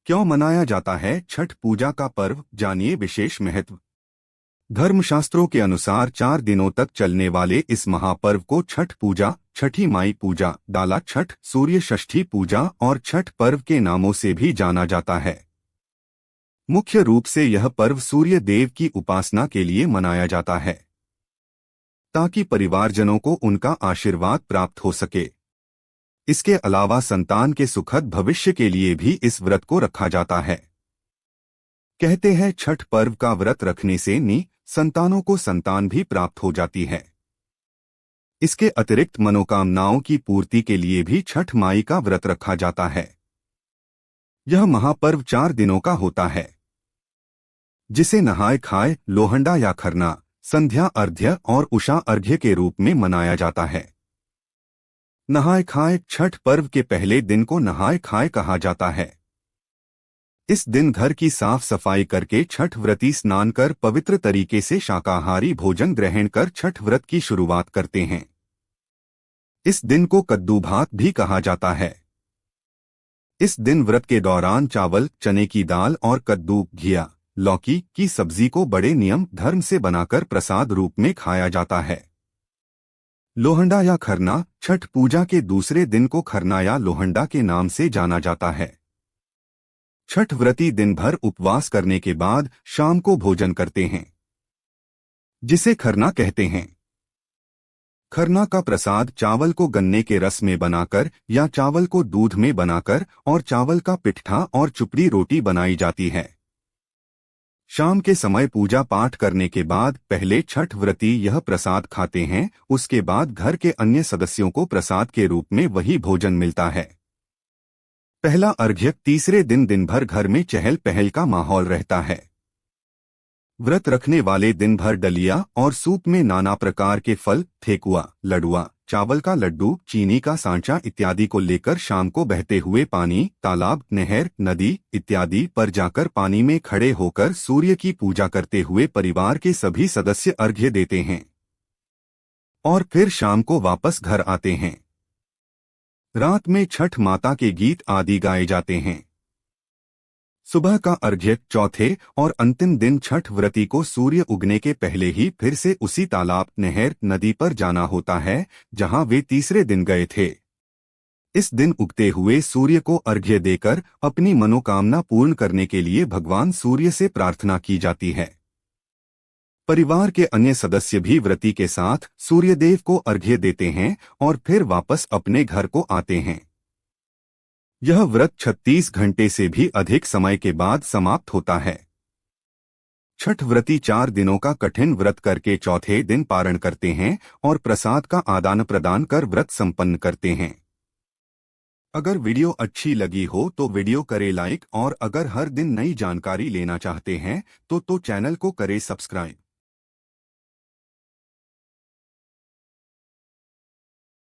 क्यों मनाया जाता है छठ पूजा का पर्व, जानिए विशेष महत्व। धर्मशास्त्रों के अनुसार 4 दिनों तक चलने वाले इस महापर्व को छठ पूजा, छठी माई पूजा, डाला छठ, सूर्य षष्ठी पूजा और छठ पर्व के नामों से भी जाना जाता है। मुख्य रूप से यह पर्व सूर्य देव की उपासना के लिए मनाया जाता है ताकि परिवारजनों को उनका आशीर्वाद प्राप्त हो सके। इसके अलावा संतान के सुखद भविष्य के लिए भी इस व्रत को रखा जाता है। कहते हैं छठ पर्व का व्रत रखने से संतानों को संतान भी प्राप्त हो जाती है। इसके अतिरिक्त मनोकामनाओं की पूर्ति के लिए भी छठ माई का व्रत रखा जाता है। यह महापर्व 4 दिनों का होता है, जिसे नहाय खाए, लोहंडा या खरना, संध्या अर्घ्य और उषा अर्घ्य के रूप में मनाया जाता है। नहाय खाए छठ पर्व के पहले दिन को नहाय खाए कहा जाता है। इस दिन घर की साफ सफाई करके छठ व्रती स्नान कर पवित्र तरीके से शाकाहारी भोजन ग्रहण कर छठ व्रत की शुरुआत करते हैं। इस दिन को कद्दू भात भी कहा जाता है। इस दिन व्रत के दौरान चावल, चने की दाल और कद्दू, घिया, लौकी की सब्जी को बड़े नियम धर्म से बनाकर प्रसाद रूप में खाया जाता है। लोहंडा या खरना छठ पूजा के दूसरे दिन को खरना या लोहंडा के नाम से जाना जाता है। छठ व्रती दिन भर उपवास करने के बाद शाम को भोजन करते हैं, जिसे खरना कहते हैं। खरना का प्रसाद चावल को गन्ने के रस में बनाकर या चावल को दूध में बनाकर और चावल का पिट्ठा और चुपड़ी रोटी बनाई जाती है। शाम के समय पूजा पाठ करने के बाद पहले छठ व्रती यह प्रसाद खाते हैं, उसके बाद घर के अन्य सदस्यों को प्रसाद के रूप में वही भोजन मिलता है। पहला अर्घ्य तीसरे दिन भर घर में चहल पहल का माहौल रहता है। व्रत रखने वाले दिन भर डलिया और सूप में नाना प्रकार के फल, ठेकुआ, लडुआ, चावल का लड्डू, चीनी का सांचा इत्यादि को लेकर शाम को बहते हुए पानी, तालाब, नहर, नदी इत्यादि पर जाकर पानी में खड़े होकर सूर्य की पूजा करते हुए परिवार के सभी सदस्य अर्घ्य देते हैं और फिर शाम को वापस घर आते हैं। रात में छठ माता के गीत आदि गाए जाते हैं। सुबह का अर्घ्य चौथे और अंतिम दिन छठ व्रती को सूर्य उगने के पहले ही फिर से उसी तालाब, नहर, नदी पर जाना होता है जहां वे तीसरे दिन गए थे। इस दिन उगते हुए सूर्य को अर्घ्य देकर अपनी मनोकामना पूर्ण करने के लिए भगवान सूर्य से प्रार्थना की जाती है। परिवार के अन्य सदस्य भी व्रती के साथ सूर्यदेव को अर्घ्य देते हैं और फिर वापस अपने घर को आते हैं। यह व्रत 36 घंटे से भी अधिक समय के बाद समाप्त होता है। छठ व्रती 4 दिनों का कठिन व्रत करके चौथे दिन पारण करते हैं और प्रसाद का आदान प्रदान कर व्रत संपन्न करते हैं। अगर वीडियो अच्छी लगी हो तो वीडियो करे लाइक और अगर हर दिन नई जानकारी लेना चाहते हैं तो चैनल को करे सब्सक्राइब।